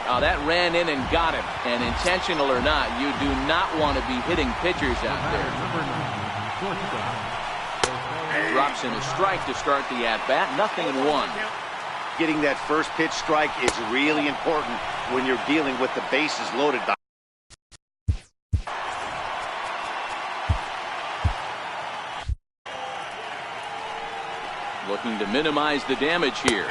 Oh, that ran in and got him. And intentional or not, you do not want to be hitting pitchers out there. Drops in a strike to start the at-bat. 0-1. Getting that first pitch strike is really important when you're dealing with the bases loaded. Looking to minimize the damage here.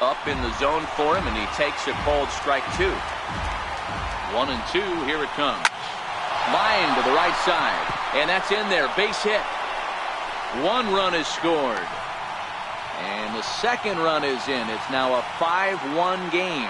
Up in the zone for him, and he takes a called strike 2. 1-2, here it comes. Line to the right side, and that's in there. Base hit. 1 run is scored. And the second run is in. It's now a 5-1 game.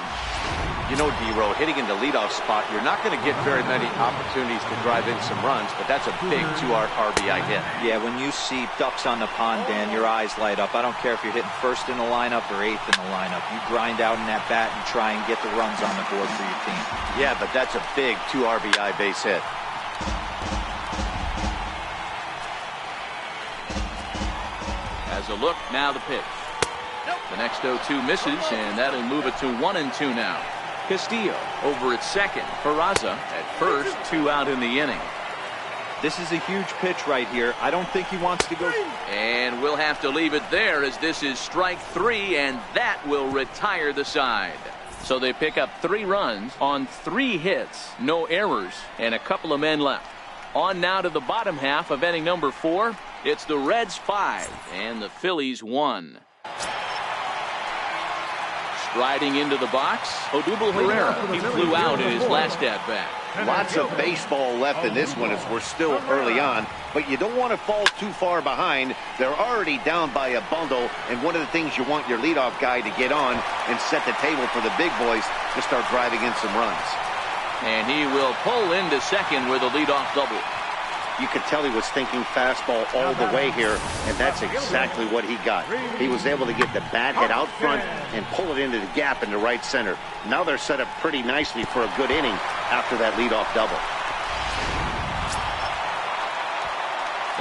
You know, D-Row, hitting in the leadoff spot, you're not going to get very many opportunities to drive in some runs, but that's a big 2 RBI hit. Yeah, when you see ducks on the pond, Dan, your eyes light up. I don't care if you're hitting first in the lineup or 8th in the lineup. You grind out in that bat and try and get the runs on the board for your team. Yeah, but that's a big 2 RBI base hit. As a look, now the pitch. The next 0-2 misses, and that'll move it to 1-2 now. Castillo over at second. Peraza at first. 2 out in the inning. This is a huge pitch right here. I don't think he wants to go. And we'll have to leave it there, as this is strike 3, and that will retire the side. So they pick up 3 runs on 3 hits, no errors, and a couple of men left. On now to the bottom half of inning number 4. It's the Reds 5 and the Phillies 1. Striding into the box, Odubel Herrera. He flew out in his last at-bat. Lots of baseball left in this one as we're still early on, but you don't want to fall too far behind. They're already down by a bundle, and one of the things you want your leadoff guy to get on and set the table for the big boys to start driving in some runs. And he will pull into second with a leadoff double. You could tell he was thinking fastball all the way here, and that's exactly what he got. He was able to get the bat head out front and pull it into the gap into right center. Now they're set up pretty nicely for a good inning after that leadoff double.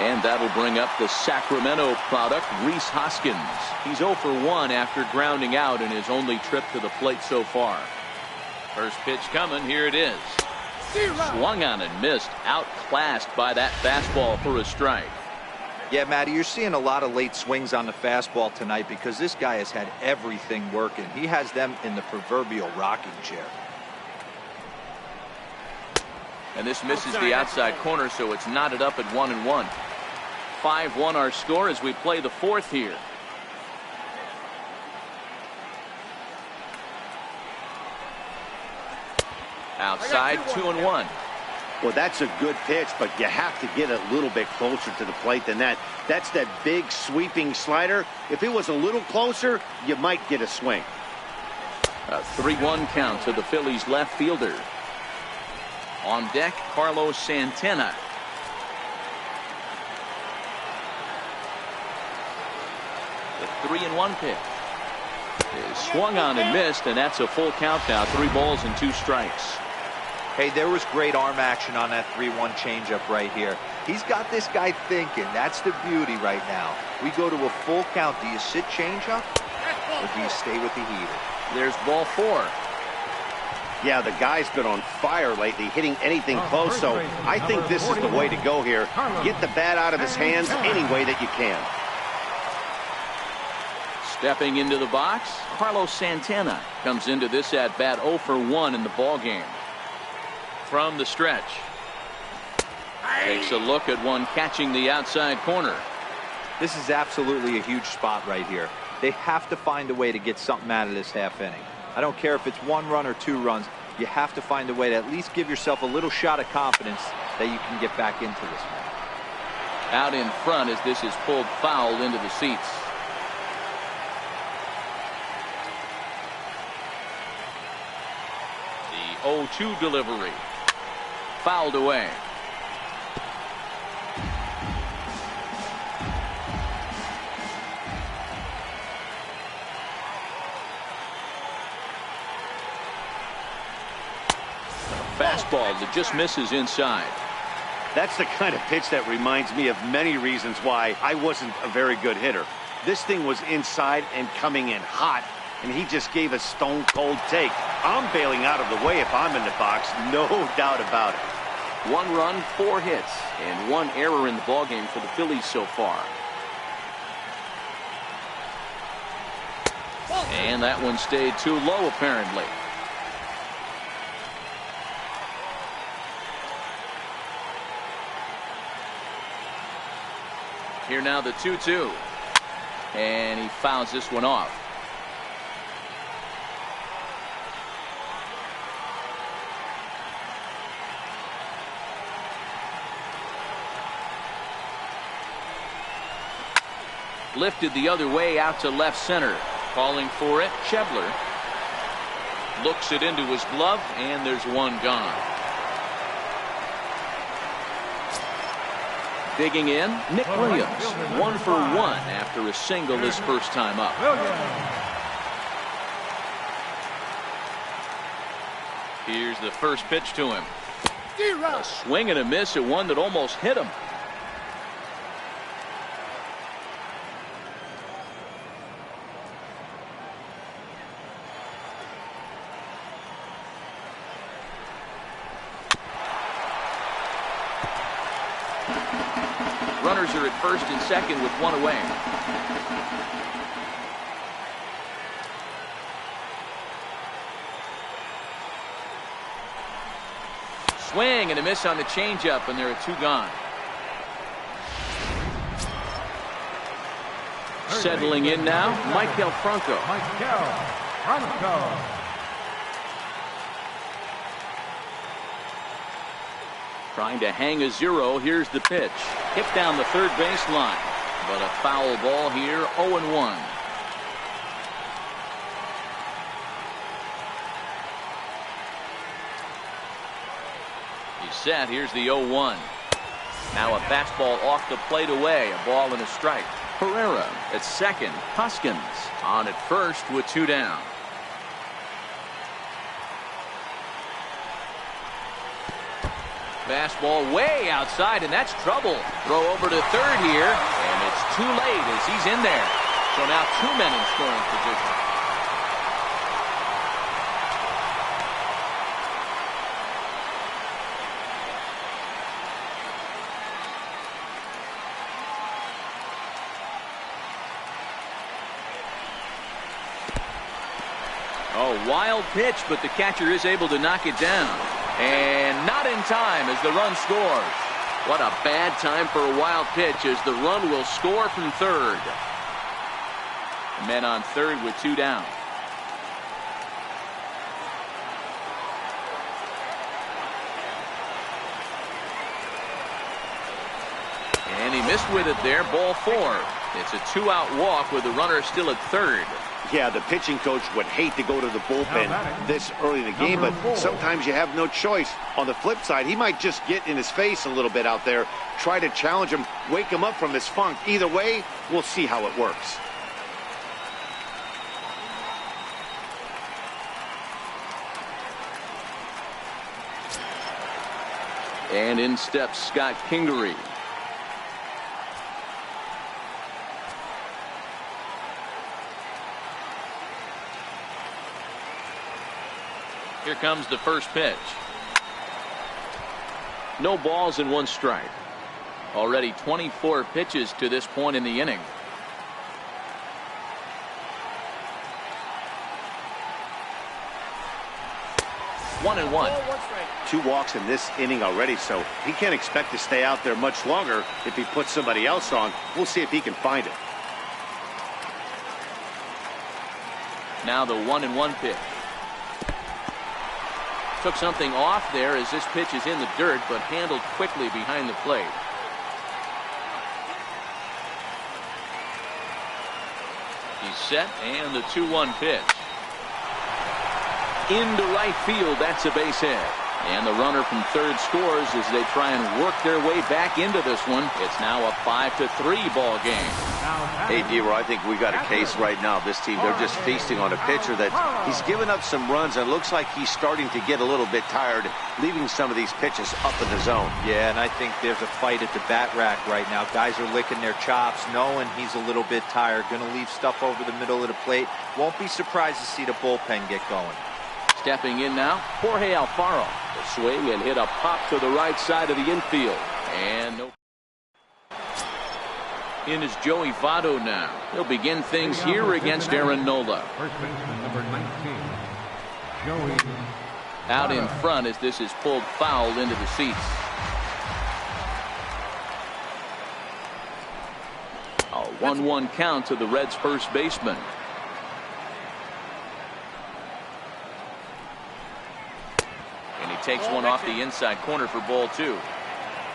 And that'll bring up the Sacramento product, Rhys Hoskins. He's 0 for 1 after grounding out in his only trip to the plate so far. First pitch coming, here it is. Swung on and missed, outclassed by that fastball for a strike. Yeah, Matty, you're seeing a lot of late swings on the fastball tonight because this guy has had everything working. He has them in the proverbial rocking chair. And this misses the outside corner, so it's knotted up at 1-1. 5-1 our score as we play the 4th here. Outside, 2-1. Well, that's a good pitch, but you have to get a little bit closer to the plate than that. That's that big sweeping slider. If it was a little closer, you might get a swing. A 3-1 count to the Phillies left fielder. On deck, Carlos Santana. The 3-1 pitch is swung on and missed, and that's a full count now. 3 balls and 2 strikes. Hey, there was great arm action on that 3-1 changeup right here. He's got this guy thinking. That's the beauty right now. We go to a full count. Do you sit changeup or do you stay with the heater? There's ball 4. Yeah, the guy's been on fire lately, hitting anything close, so I think this is the way to go here. Get the bat out of his hands any way that you can. Stepping into the box, Carlos Santana comes into this at-bat 0 for 1 in the ballgame. From the stretch. Takes a look at one catching the outside corner. This is absolutely a huge spot right here. They have to find a way to get something out of this half inning. I don't care if it's 1 run or 2 runs. You have to find a way to at least give yourself a little shot of confidence that you can get back into this one. Out in front as this is pulled foul into the seats. The 0-2 delivery. Fouled away. A fastball that just misses inside. That's the kind of pitch that reminds me of many reasons why I wasn't a very good hitter. This thing was inside and coming in hot, and he just gave a stone-cold take. I'm bailing out of the way if I'm in the box, no doubt about it. 1 run, 4 hits, and 1 error in the ballgame for the Phillies so far. And that one stayed too low, apparently. Here now the 2-2. And he fouls this one off. Lifted the other way out to left center. Calling for it, Shebler. Looks it into his glove, and there's one gone. Digging in, Nick Williams. 1 for 1 after a single his first time up. Here's the first pitch to him. A swing and a miss at one that almost hit him. Runners are at first and second with 1 away. Swing and a miss on the changeup, and there are 2 gone. Settling in now, Michael Franco. Trying to hang a 0. Here's the pitch. Hit down the third base line. But a foul ball here, 0-1. He's set. Here's the 0-1. Now a fastball off the plate away. A ball and a strike. Herrera at second. Hoskins on at first with 2 down. Fastball way outside, and that's trouble. Throw over to third here, and it's too late as he's in there. So now 2 men in scoring position. Oh, wild pitch, but the catcher is able to knock it down. And not in time as the run scores. What a bad time for a wild pitch as the run will score from third. Men on third with 2 down. And he missed with it there, ball 4. It's a 2-out walk with the runner still at third. Yeah, the pitching coach would hate to go to the bullpen this early in the game, but sometimes you have no choice. On the flip side, he might just get in his face a little bit out there, try to challenge him, wake him up from his funk. Either way, we'll see how it works. And in steps Scott Kingery. Here comes the first pitch. No balls and 1 strike. Already 24 pitches to this point in the inning. One and one. 2 walks in this inning already, so he can't expect to stay out there much longer if he puts somebody else on. We'll see if he can find it. Now the 1-1 pitch. Took something off there as this pitch is in the dirt, but handled quickly behind the plate. He's set, and the 2-1 pitch. Into right field, that's a base hit. And the runner from third scores as they try and work their way back into this one. It's now a 5-3 ball game. Hey, D-Roy, I think we got a case right now. This team, they're just feasting on a pitcher that he's given up some runs and looks like he's starting to get a little bit tired, leaving some of these pitches up in the zone. Yeah, and I think there's a fight at the bat rack right now. Guys are licking their chops, knowing he's a little bit tired, going to leave stuff over the middle of the plate. Won't be surprised to see the bullpen get going. Stepping in now, Jorge Alfaro. The swing and hit a pop to the right side of the infield. And no. In is Joey Votto now. He'll begin things here against Aaron Nola. First baseman number 19, Joey Out in front as this is pulled foul into the seats. A 1-1 count to the Reds' first baseman. And he takes one off the inside corner for ball 2.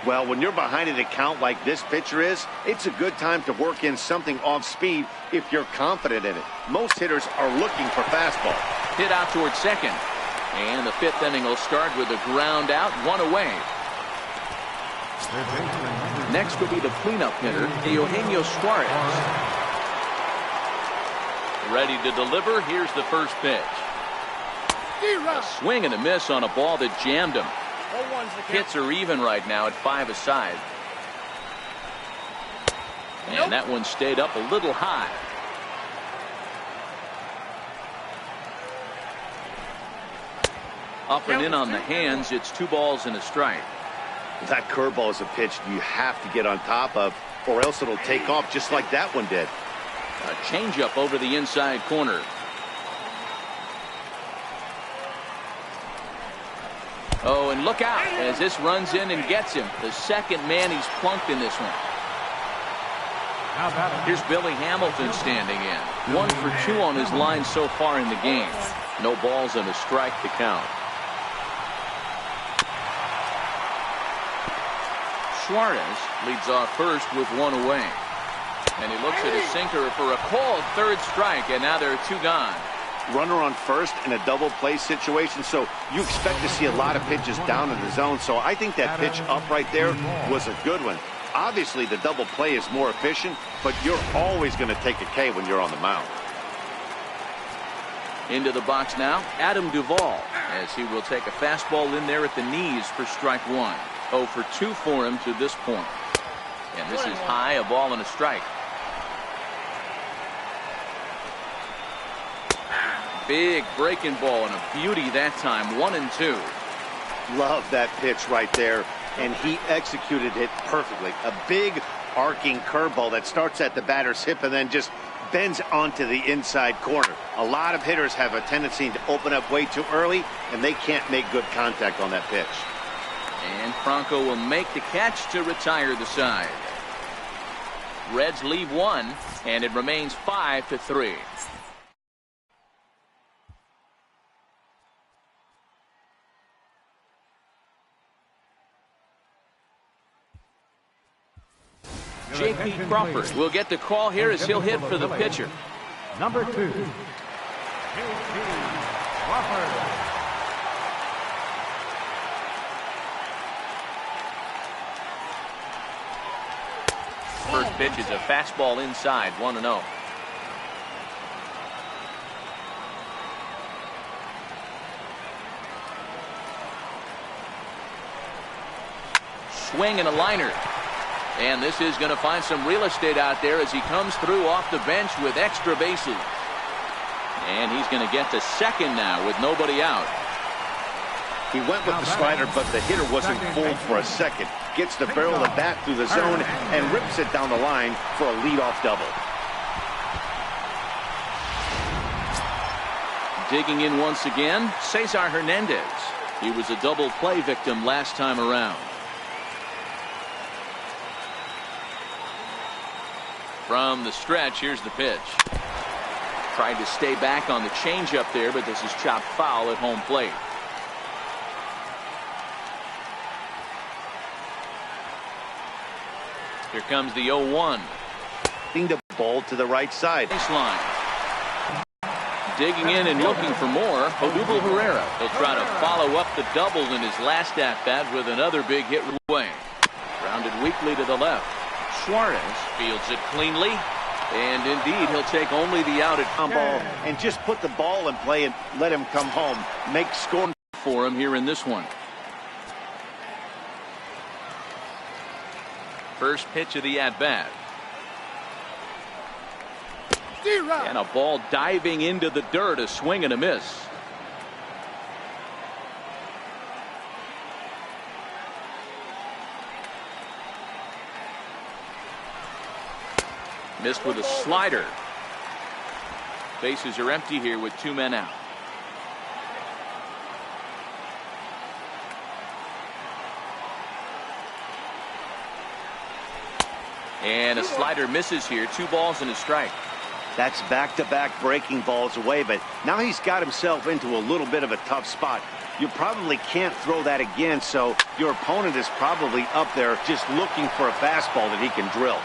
Well, when you're behind an account like this pitcher is, it's a good time to work in something off speed if you're confident in it. Most hitters are looking for fastball. Hit out towards second. And the 5th inning will start with a ground out, 1 away. Next will be the cleanup hitter, Eugenio Suarez. Ready to deliver. Here's the first pitch. A swing and a miss on a ball that jammed him. Hits are even right now at 5 aside. And that one stayed up a little high. Up and in on the hands. It's 2 balls and a strike. That curveball is a pitch you have to get on top of, or else it'll take off just like that one did. A changeup over the inside corner. Oh, and look out as this runs in and gets him. The second man he's plunked in this one. Here's Billy Hamilton standing in. 1 for 2 on his line so far in the game. No balls and a strike to count. Suarez leads off first with 1 away. And he looks at his sinker for a called third strike, and now there are 2 gone. Runner on first in a double play situation, so you expect to see a lot of pitches down in the zone. So I think that pitch up right there was a good one. Obviously, the double play is more efficient, but you're always going to take a K when you're on the mound. Into the box now, Adam Duvall, as he will take a fastball in there at the knees for strike 1. 0 for 2 for him to this point. And this is high, a ball and a strike. Big breaking ball and a beauty that time. 1 and 2. Love that pitch right there, and he executed it perfectly. A big arcing curveball that starts at the batter's hip and then just bends onto the inside corner. A lot of hitters have a tendency to open up way too early, and they can't make good contact on that pitch. And Franco will make the catch to retire the side. Reds leave 1, and it remains 5-3. J.P. Crawford will get the call here as he'll hit for the pitcher. number 2, J.P. Crawford. First pitch is a fastball inside, 1-0. Swing and a liner. And this is going to find some real estate out there as he comes through off the bench with extra bases. And he's going to get to second now with nobody out. He went with the slider, but the hitter wasn't fooled for a second. Gets the barrel of the bat through the zone and rips it down the line for a leadoff double. Digging in once again, Cesar Hernandez. He was a double play victim last time around. From the stretch, here's the pitch. Tried to stay back on the changeup there, but this is chopped foul at home plate. Here comes the 0-1. The ball to the right side. Baseline. Digging in and looking for more, Odubel Herrera. He'll try to follow up the double in his last at-bat with another big hit away. Grounded weakly to the left. Suarez fields it cleanly. And indeed, he'll take only the out at ball and just put the ball in play and let him come home. Make score for him here in this one. First pitch of the at-bat. And a ball diving into the dirt, a swing and a miss. Missed with a slider. Bases are empty here with 2 men out. And a slider misses here. 2 balls and a strike. That's back-to-back breaking balls away, but now he's got himself into a little bit of a tough spot. You probably can't throw that again, so your opponent is probably up there just looking for a fastball that he can drill.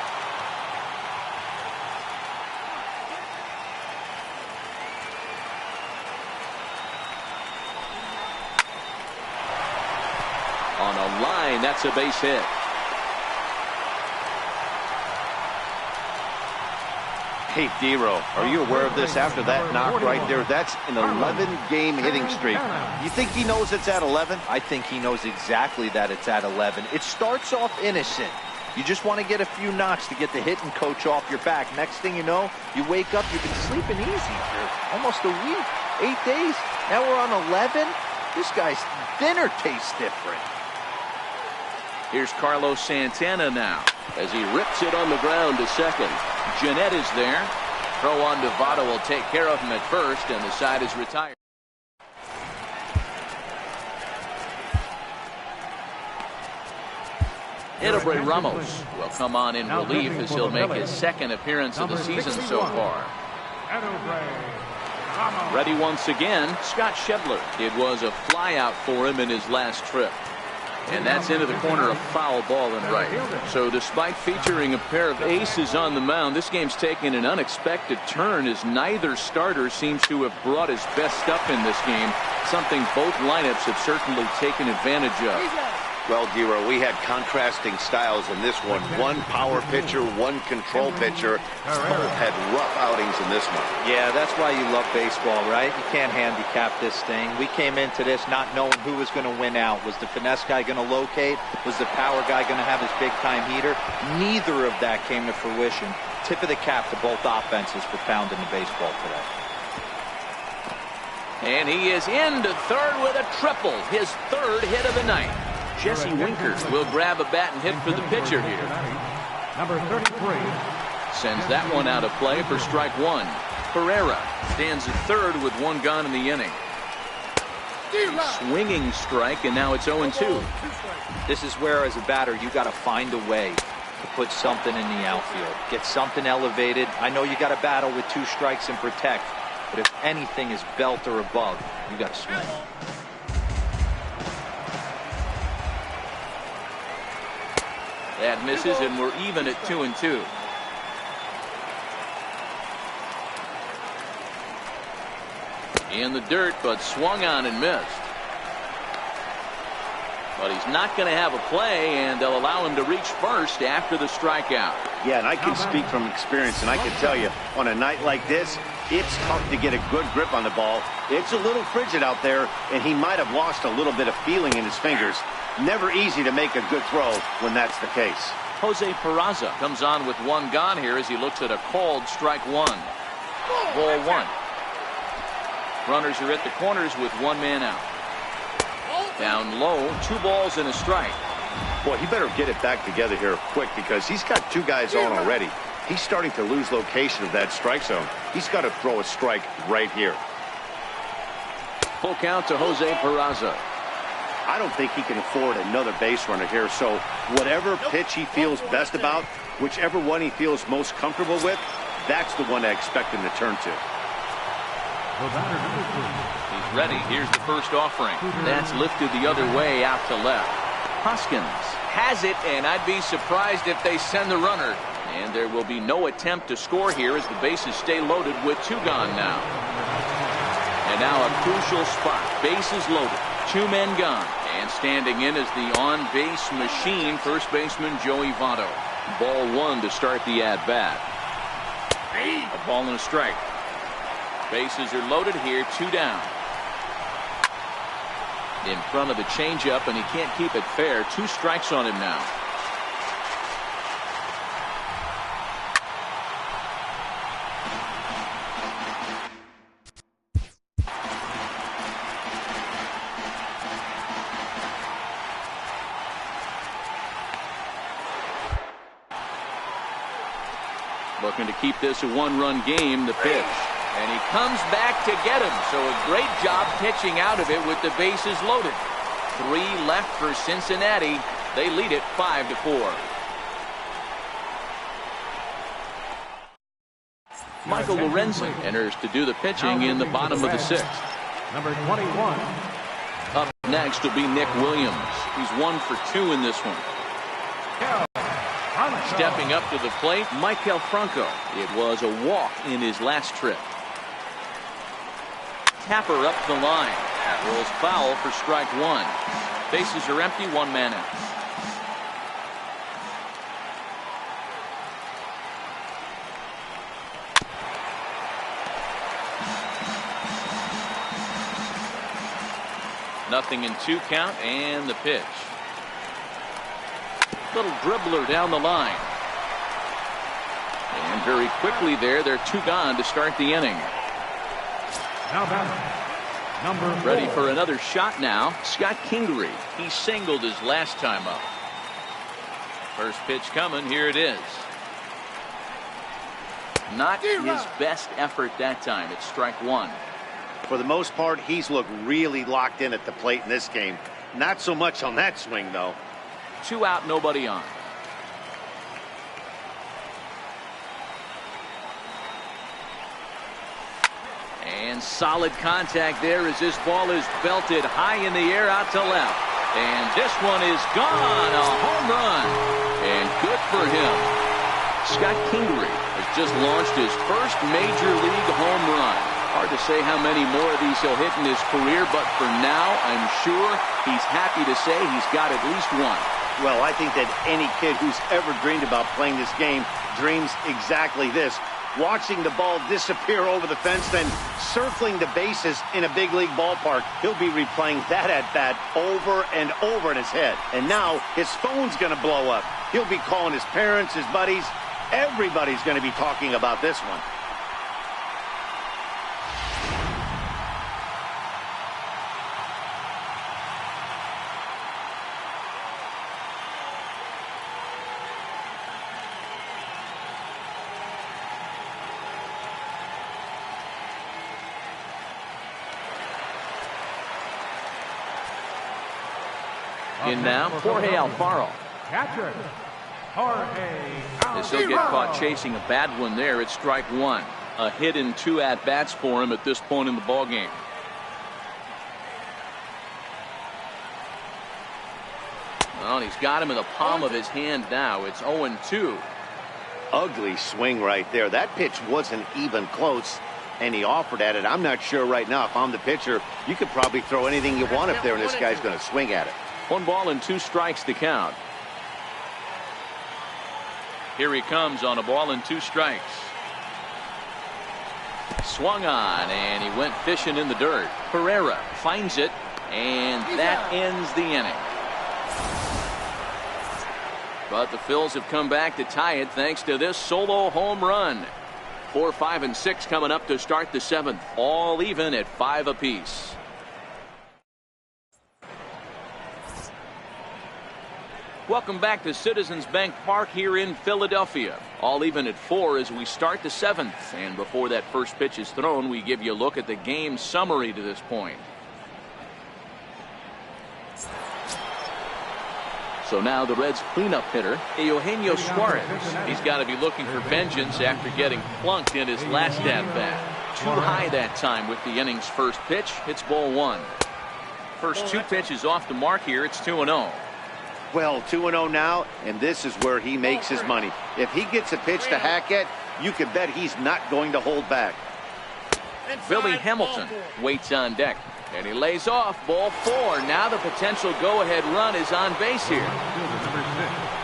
On a line, that's a base hit. Hey, Dero, are you aware of this after that knock right there? That's an 11-game hitting streak. You think he knows it's at 11? I think he knows exactly that it's at 11. It starts off innocent. You just want to get a few knocks to get the hitting coach off your back. Next thing you know, you wake up, you've been sleeping easy for almost a week, 8 days. Now we're on 11. This guy's dinner tastes different. Here's Carlos Santana now as he rips it on the ground to second. Jeanette is there. Throw on to Votto will take care of him at first, and the side is retired. Edebray Ramos will come on in relief as he'll make his second appearance of the season so far. Ready once again, Scott Schebler. It was a flyout for him in his last trip. And that's into the corner, a foul ball and right. So despite featuring a pair of aces on the mound, this game's taken an unexpected turn as neither starter seems to have brought his best stuff in this game, something both lineups have certainly taken advantage of. Well, Dero, we had contrasting styles in this one. One power pitcher, one control pitcher. Both had rough outings in this one. Yeah, that's why you love baseball, right? You can't handicap this thing. We came into this not knowing who was going to win out. Was the finesse guy going to locate? Was the power guy going to have his big-time heater? Neither of that came to fruition. Tip of the cap to both offenses for pounding the baseball today. And he is into third with a triple, his third hit of the night. Jesse Winker will grab a bat and hit for the pitcher here. Number 33. Sends that one out of play for strike one. Pereira stands at third with 1 gone in the inning. Swinging strike, and now it's 0-2. This is where, as a batter, you got to find a way to put something in the outfield. Get something elevated. I know you got to battle with 2 strikes and protect, but if anything is belt or above, you got to swing. That misses, and we're even at 2-2. In the dirt, but swung on and missed. But he's not going to have a play, and they'll allow him to reach first after the strikeout. Yeah, and I can speak from experience, and I can tell you, on a night like this, it's tough to get a good grip on the ball. It's a little frigid out there, and he might have lost a little bit of feeling in his fingers. Never easy to make a good throw when that's the case. Jose Peraza comes on with 1 gone here as he looks at a called strike 1. Ball 1. Runners are at the corners with 1 man out. Down low, 2 balls and a strike. Boy, he better get it back together here quick because he's got 2 guys on already. He's starting to lose location of that strike zone. He's got to throw a strike right here. Full count to Jose Peraza. I don't think he can afford another base runner here, so whatever pitch he feels best about, whichever one he feels most comfortable with, that's the one I expect him to turn to. He's ready. Here's the first offering. That's lifted the other way out to left. Hoskins has it, and I'd be surprised if they send the runner. And there will be no attempt to score here as the bases stay loaded with 2 gone now. And now a crucial spot. Bases loaded. 2 men gone. And standing in is the on-base machine, first baseman Joey Votto. Ball 1 to start the at-bat. A ball and a strike. Bases are loaded here. 2 down. In front of the changeup, and he can't keep it fair. 2 strikes on him now. Looking to keep this a 1-run game. The pitch. And he comes back to get him. So a great job pitching out of it with the bases loaded. 3 left for Cincinnati. They lead it 5-4. Michael Lorenzen enters to do the pitching in the bottom of the 6th. Number 21. Up next will be Nick Williams. He's 1 for 2 in this one. Stepping up to the plate, Maikel Franco. It was a walk in his last trip. Tapper up the line. That rolls foul for strike 1. Bases are empty, 1 man out. Nothing in 2 count, and the pitch. Little dribbler down the line. And very quickly there, they're 2 gone to start the inning. Now number 4. Ready for another shot now. Scott Kingery. He singled his last time up. First pitch coming. Here it is. Not his best effort that time. It's strike 1. For the most part, he's looked really locked in at the plate in this game. Not so much on that swing, though. 2 out, nobody on. And solid contact there as this ball is belted high in the air out to left. And this one is gone. A home run. And good for him. Scott Kingery has just launched his first major league home run. Hard to say how many more of these he'll hit in his career, but for now, I'm sure he's happy to say he's got at least 1. Well, I think that any kid who's ever dreamed about playing this game dreams exactly this. Watching the ball disappear over the fence, then circling the bases in a big league ballpark. He'll be replaying that at-bat over and over in his head. And now his phone's going to blow up. He'll be calling his parents, his buddies. Everybody's going to be talking about this one. In now, Jorge Alfaro. Catcher, Jorge Alfaro. As he'll get caught chasing a bad one there, it's strike 1. A hit in 2 at-bats for him at this point in the ballgame. Well, he's got him in the palm of his hand now. It's 0-2. Ugly swing right there. That pitch wasn't even close, and he offered at it. I'm not sure right now if I'm the pitcher. You could probably throw anything you want up there, and this guy's going to swing at it. 1 ball and 2 strikes to count. Here he comes on a ball and 2 strikes. Swung on, and he went fishing in the dirt. Pereira finds it, and that ends the inning. But the Phils have come back to tie it thanks to this solo home run. 4, 5, and 6 coming up to start the 7th. All even at 5 apiece. Welcome back to Citizens Bank Park here in Philadelphia. All even at 4 as we start the 7th. And before that first pitch is thrown, we give you a look at the game summary to this point. So now the Reds' cleanup hitter, Eugenio Suarez. He's got to be looking for vengeance after getting plunked in his last at-bat. Too high that time with the inning's first pitch. It's ball 1. First 2 pitches off the mark here. It's 2-0. Well, 2-0 now, and this is where he makes his money. If he gets a pitch to hack at, you can bet he's not going to hold back. Billy Hamilton waits on deck. And he lays off. Ball 4. Now the potential go-ahead run is on base here.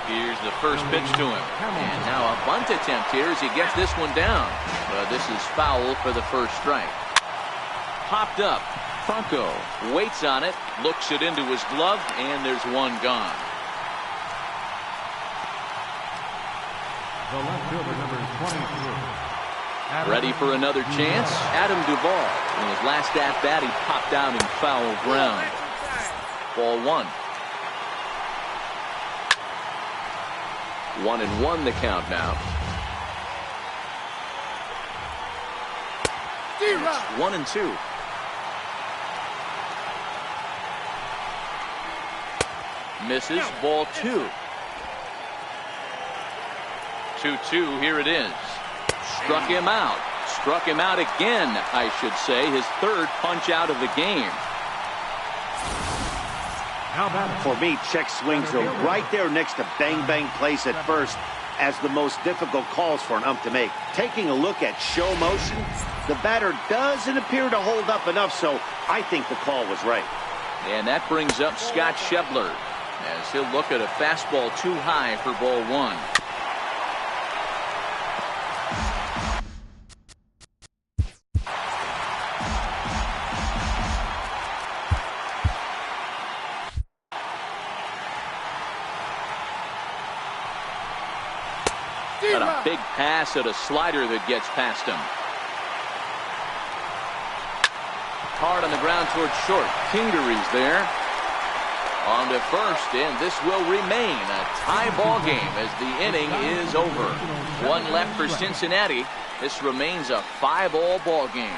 Here's the first pitch to him. And now a bunt attempt here as he gets this one down. But this is foul for the first strike. Popped up. Franco waits on it. Looks it into his glove. And there's one gone. The left fielder, number 23. Ready for another chance? Adam Duvall. In his last at-bat, he popped out in foul ground. Ball 1. 1-1 the count now. It's 1-2. Misses. Ball 2. 2-2. Here it is. Struck him out. Struck him out again, I should say. His third punch out of the game. For me, check swings are right there next to bang-bang plays at first as the most difficult calls for an ump to make. Taking a look at show motion, the batter doesn't appear to hold up enough, so I think the call was right. And that brings up Scott Schebler as he'll look at a fastball too high for ball 1. And a big pass at a slider that gets past him. Hard on the ground towards short. Kingery's there. On to first, and this will remain a tie ball game as the inning is over. 1 left for Cincinnati. This remains a 5-all ball game.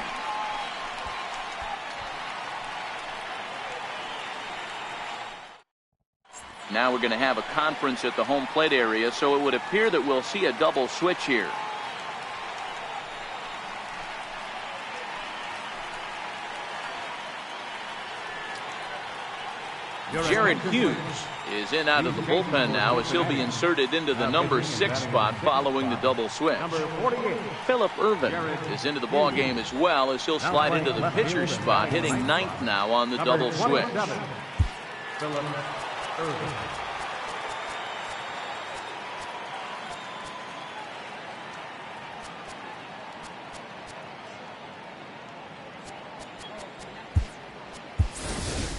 Now we're going to have a conference at the home plate area, so it would appear that we'll see a double switch here. Jared Hughes is in out of the bullpen now as he'll be inserted into the number 6 spot following the double switch. Philip Irvin is into the ball game as well as he'll slide into the pitcher spot, hitting 9th now on the double switch. Philip Irvin.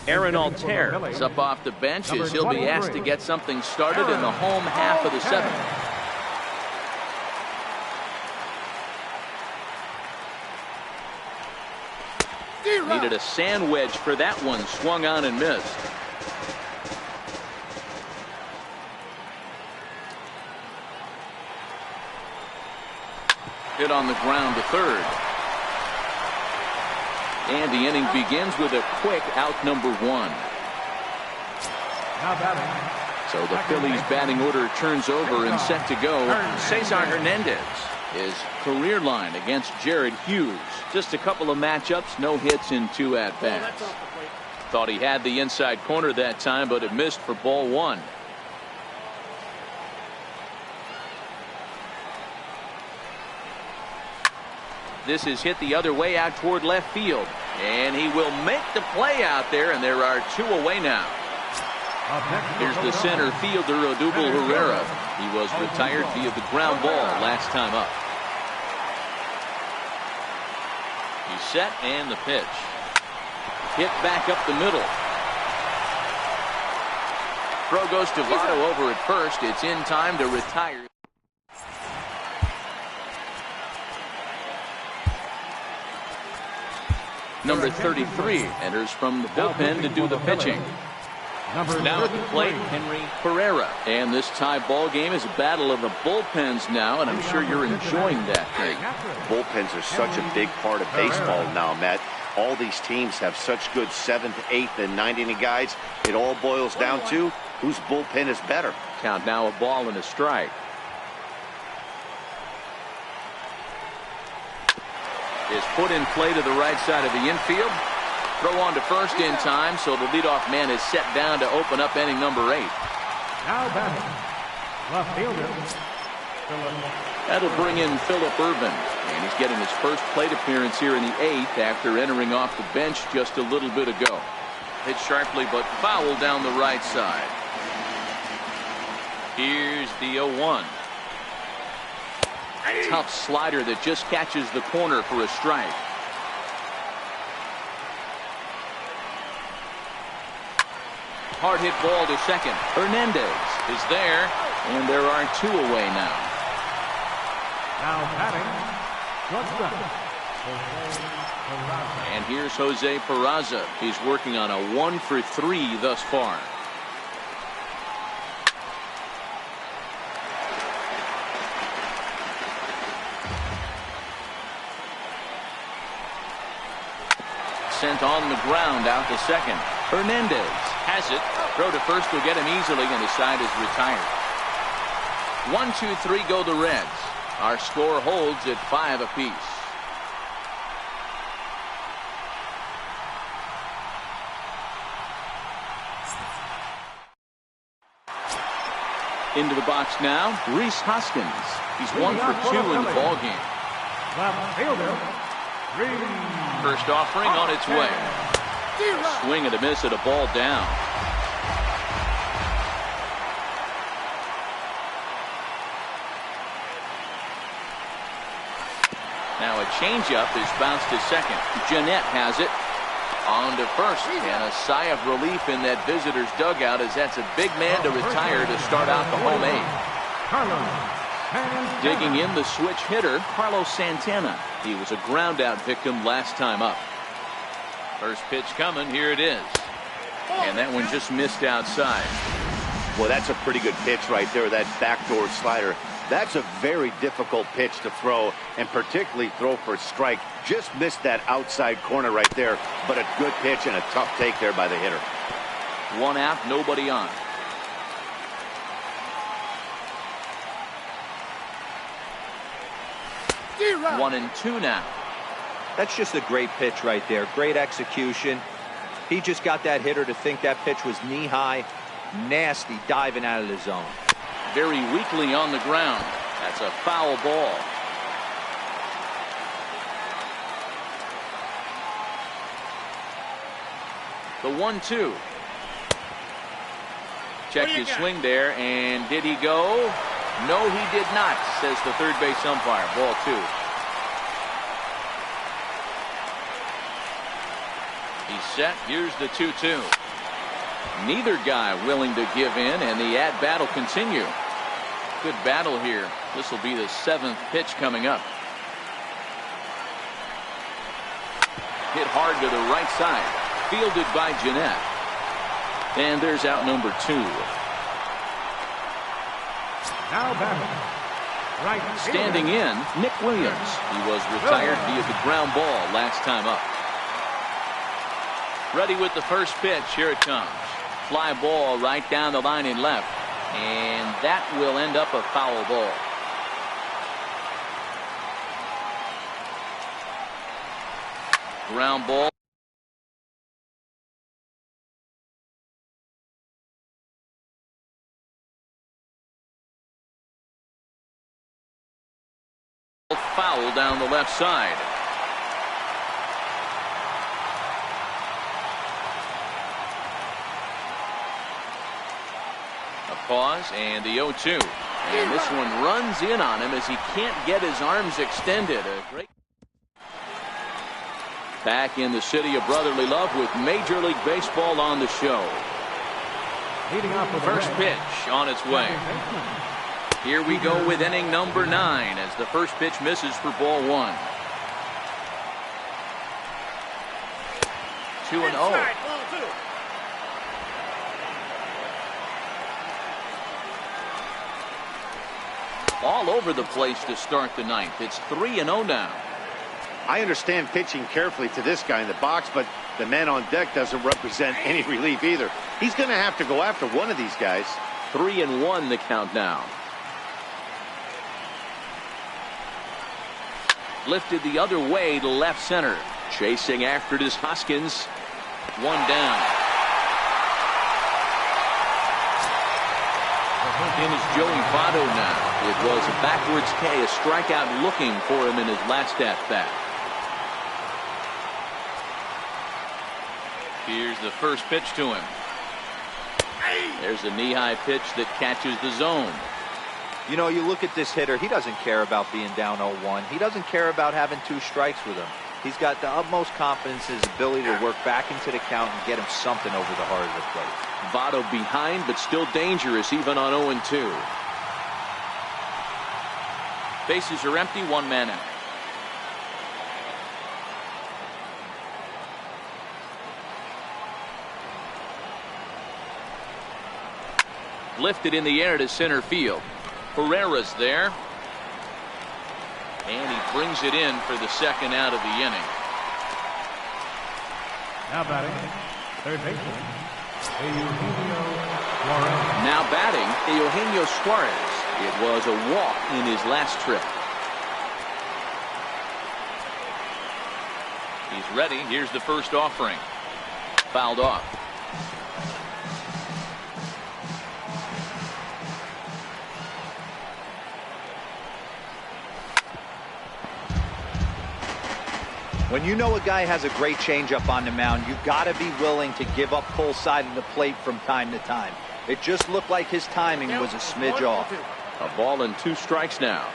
Aaron Altair is up off the bench as he'll be asked to get something started in the home half of the 7th. Needed a sand wedge for that one. Swung on and missed. Hit on the ground to third. And the inning begins with a quick out number 1. So the Phillies batting order turns over and set to go. Cesar Hernandez, his career line against Jared Hughes. Just a couple of matchups, no hits in 2 at-bats. Thought he had the inside corner that time, but it missed for ball 1. This is hit the other way out toward left field. And he will make the play out there, and there are 2 away now. Here's the center fielder, Odubel Herrera. He was retired via the ground ball last time up. He's set, and the pitch. Hit back up the middle. Throw goes to Votto over at first. It's in time to retire. Number 33 enters from the bullpen to do the pitching. Now at the plate, Henry Pereira. And this tie ball game is a battle of the bullpens now, and I'm sure you're enjoying that thing. Bullpens are such a big part of baseball now, Matt. All these teams have such good 7th, 8th, and 9th inning guys. It all boils down to whose bullpen is better. Count now a ball and a strike. Is put in play to the right side of the infield. Throw on to first in time, so the leadoff man is set down to open up inning number 8. Now batting, left fielder, Philip. That'll bring in Philip Irvin. And he's getting his first plate appearance here in the 8th after entering off the bench just a little bit ago. Hit sharply but foul down the right side. Here's the 0-1. Tough slider that just catches the corner for a strike. Hard hit ball to second. Hernandez is there, and there are 2 away now. Now batting, shortstop. And here's Jose Peraza. He's working on a 1-for-3 thus far. Sent on the ground out to second. Hernandez has it. Throw to first will get him easily, and the side is retired. 1-2-3 go the Reds. Our score holds at 5 apiece. Into the box now, Rhys Hoskins. He's 1 for 2 in the ball game. Left fielder, First offering on its way. Swing and a miss at a ball down. Now a changeup is bounced to second. Jeanette has it. On to first, and a sigh of relief in that visitor's dugout as that's a big man to retire to start out the home 8. Digging in the switch hitter, Carlos Santana. He was a ground-out victim last time up. First pitch coming, here it is. And that one just missed outside. Well, that's a pretty good pitch right there, that backdoor slider. That's a very difficult pitch to throw, and particularly throw for a strike. Just missed that outside corner right there, but a good pitch and a tough take there by the hitter. 1 out, nobody on. Zero. 1-2 now. That's just a great pitch right there. Great execution. He just got that hitter to think that pitch was knee-high. Nasty diving out of the zone. Very weakly on the ground. That's a foul ball. The 1-2. Check his swing there, and did he go? No, he did not, says the third base umpire. Ball 2. He's set. Here's the 2-2. Neither guy willing to give in, and the at-bat will continue. Good battle here. This will be the 7th pitch coming up. Hit hard to the right side. Fielded by Jeanette. And there's out number 2. Now batting, right Standing in, Nick Williams. He was retired via the ground ball last time up. Ready with the first pitch. Here it comes. Fly ball right down the line in left. And that will end up a foul ball. Ground ball. Foul down the left side. A pause and the 0-2. And this one runs in on him as he can't get his arms extended. A great. Back in the city of brotherly love with Major League Baseball on the show. First pitch on its way. Here we go with inning number 9 as the first pitch misses for ball 1. 2-0. All over the place to start the 9th. It's 3-0 now. I understand pitching carefully to this guy in the box, but the man on deck doesn't represent any relief either. He's going to have to go after one of these guys. 3-1 the count now. Lifted the other way to left center. Chasing after it is Hoskins. 1 down. in is Joey Votto now. It was a backwards K, a strikeout looking for him in his last at-bat. Here's the first pitch to him. There's a knee-high pitch that catches the zone. You know, you look at this hitter, he doesn't care about being down 0-1. He doesn't care about having 2 strikes with him. He's got the utmost confidence in his ability to work back into the count and get him something over the heart of the plate. Votto behind, but still dangerous even on 0-2. Bases are empty, 1 man out. Lifted in the air to center field. Pereira's there. And he brings it in for the second out of the inning. Now batting, third baseman, Eugenio Suarez. Now batting, Eugenio Suarez. It was a walk in his last trip. He's ready. Here's the first offering. Fouled off. When you know a guy has a great changeup on the mound, you've got to be willing to give up pull side of the plate from time to time. It just looked like his timing was a smidge off. A ball and 2 strikes now.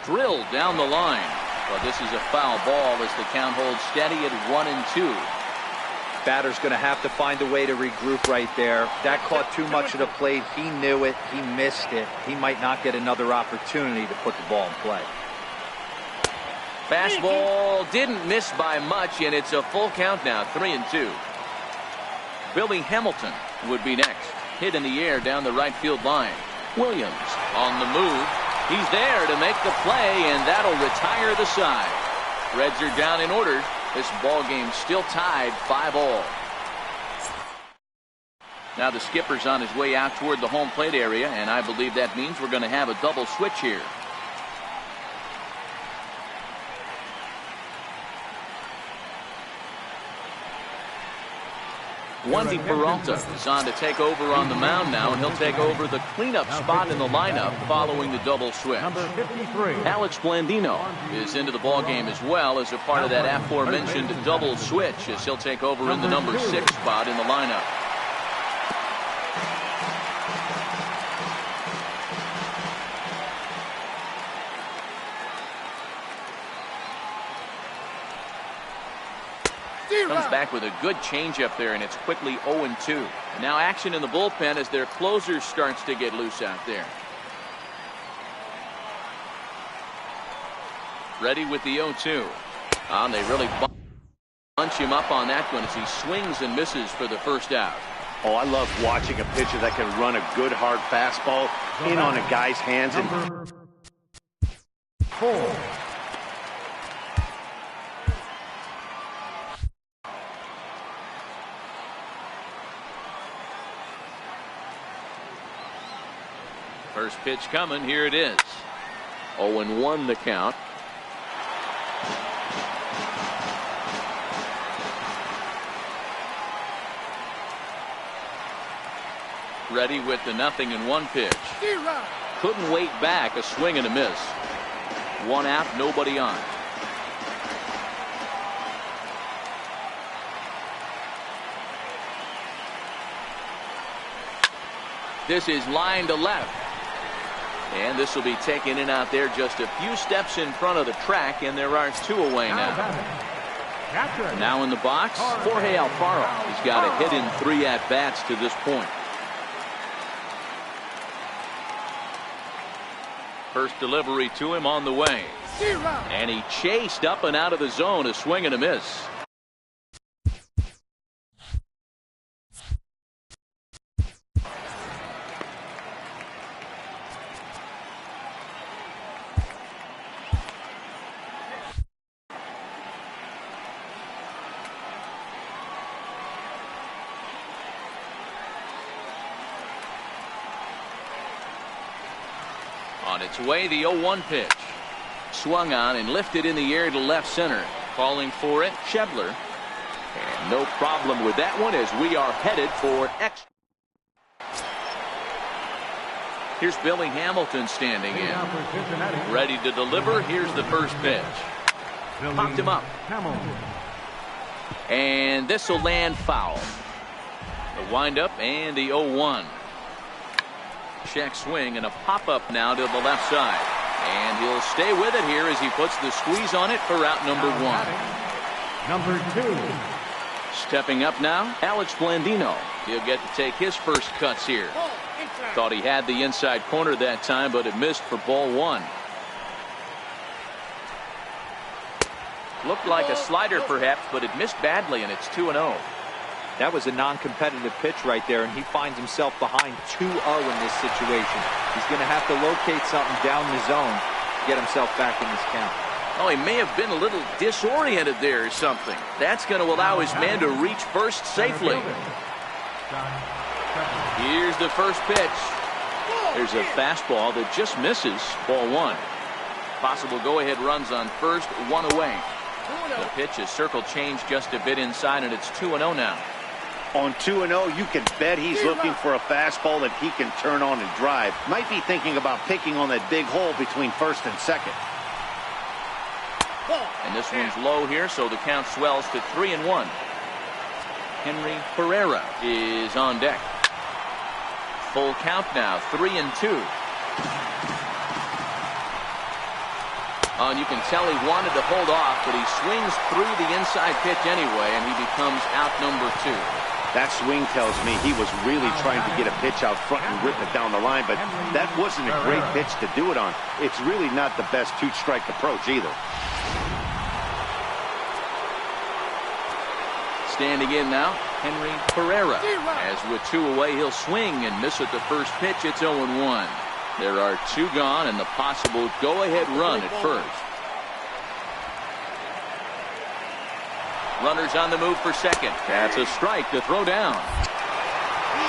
Drilled down the line. But this is a foul ball as the count holds steady at 1-2. Batter's going to have to find a way to regroup right there. That caught too much of the plate. He knew it. He missed it. He might not get another opportunity to put the ball in play. Fastball didn't miss by much, and it's a full count now, 3-2. Billy Hamilton would be next. Hit in the air down the right field line. Williams on the move. He's there to make the play, and that'll retire the side. Reds are down in order. This ball game still tied 5-all. Now the skipper's on his way out toward the home plate area, and I believe that means we're going to have a double switch here. Wandy Peralta is on to take over on the mound now, and he'll take over the cleanup spot in the lineup following the double switch. Number 53. Alex Blandino is into the ballgame as well as a part of that aforementioned double switch, as he'll take over in the number 6 spot in the lineup. Comes back with a good changeup there, and it's quickly 0-2. Now action in the bullpen as their closer starts to get loose out there. Ready with the 0-2. They really bunch him up on that one as he swings and misses for the first out. Oh, I love watching a pitcher that can run a good hard fastball in on a guy's hands. Number 4. First pitch coming. Here it is. 0-1 the count. Ready with the 0-1 pitch. Couldn't wait back. A swing and a miss. 1 out, nobody on. This is line to left. And this will be taken in out there just a few steps in front of the track, and there are 2 away now. Now in the box, Jorge Alfaro. He's got a hit in 3 at-bats to this point. First delivery to him on the way. And he chased up and out of the zone, a swing and a miss. On its way, the 0-1 pitch. Swung on and lifted in the air to left center. Calling for it, Shebler. And No problem with that one as we are headed for extra. Here's Billy Hamilton standing in. Ready to deliver. Here's the first pitch. Popped him up. And this will land foul. The windup and the 0-1. Check swing and a pop-up now to the left side. And he'll stay with it here as he puts the squeeze on it for out number 1. Number 2. Stepping up now, Alex Blandino. He'll get to take his first cuts here. Thought he had the inside corner that time, but it missed for ball 1. Looked like a slider perhaps, but it missed badly, and it's 2-0. That was a non-competitive pitch right there, and he finds himself behind 2-0 in this situation. He's going to have to locate something down the zone to get himself back in this count. Oh, he may have been a little disoriented there or something. That's going to allow his man to reach first safely. Here's the first pitch. There's a fastball that just misses ball 1. Possible go-ahead runs on first, 1 away. The pitch is circle changed just a bit inside, and it's 2-0 now. On 2-0, you can bet he's looking for a fastball that he can turn on and drive. Might be thinking about picking on that big hole between first and second. And this one's low here, so the count swells to 3-1. Henry Pereira is on deck. Full count now, 3-2. And you can tell he wanted to hold off, but he swings through the inside pitch anyway, and he becomes out number 2. That swing tells me he was really trying to get a pitch out front and rip it down the line, but that wasn't a great pitch to do it on. It's really not the best two-strike approach either. Standing in now, Henry Pereira. As with 2 away, he'll swing and miss at the first pitch. It's 0-1. There are 2 gone and the possible go-ahead run at first. Runners on the move for second. That's a strike to throw down.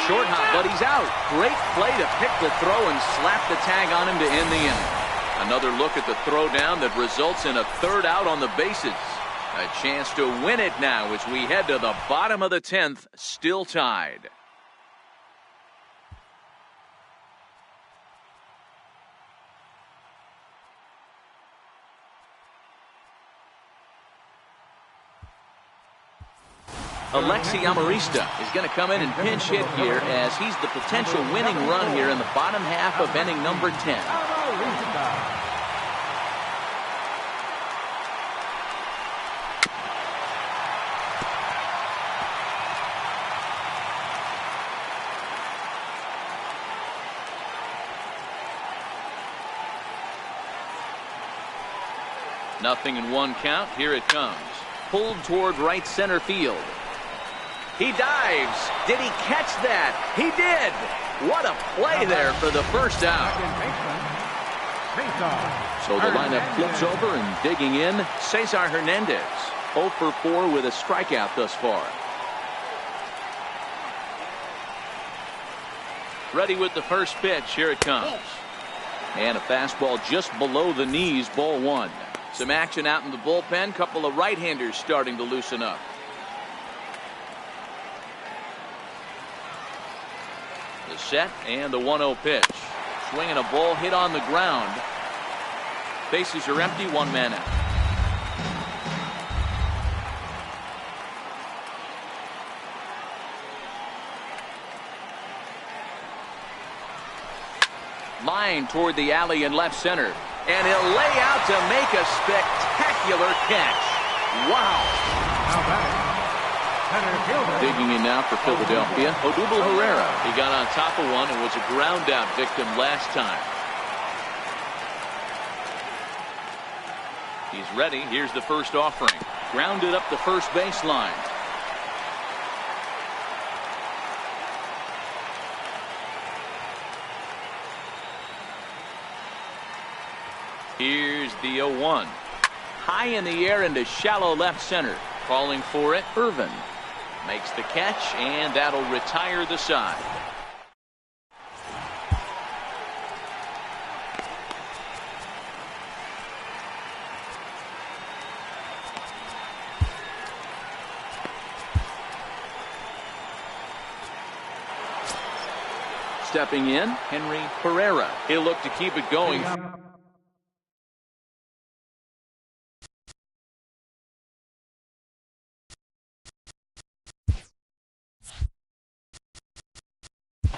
Short hop, but he's out. Great play to pick the throw and slap the tag on him to end the inning. Another look at the throw down that results in a 3rd out on the bases. A chance to win it now as we head to the bottom of the 10th, still tied. Alexi Amarista is going to come in and pinch hit here as he's the potential winning run here in the bottom half of inning number 10. Nothing in 1 count. Here it comes. Pulled toward right center field. He dives. Did he catch that? He did. What a play there for the first out. So the lineup flips over and digging in, Cesar Hernandez. 0 for 4 with a strikeout thus far. Ready with the first pitch. Here it comes. And a fastball just below the knees, ball 1. Some action out in the bullpen. Couple of right-handers starting to loosen up. The set and the 1-0 pitch. Swinging a ball hit on the ground. Bases are empty, 1 man out. Line toward the alley in left center. And he'll lay out to make a spectacular catch. Wow. Digging in now for Philadelphia, Odubel Herrera. He got on top of one and was a ground out victim last time. He's ready. Here's the first offering. Grounded up the first baseline. Here's the 0-1. High in the air into shallow left center. Calling for it, Irvin. Makes the catch, and that'll retire the side. stepping in, Henry Pereira. He'll look to keep it going.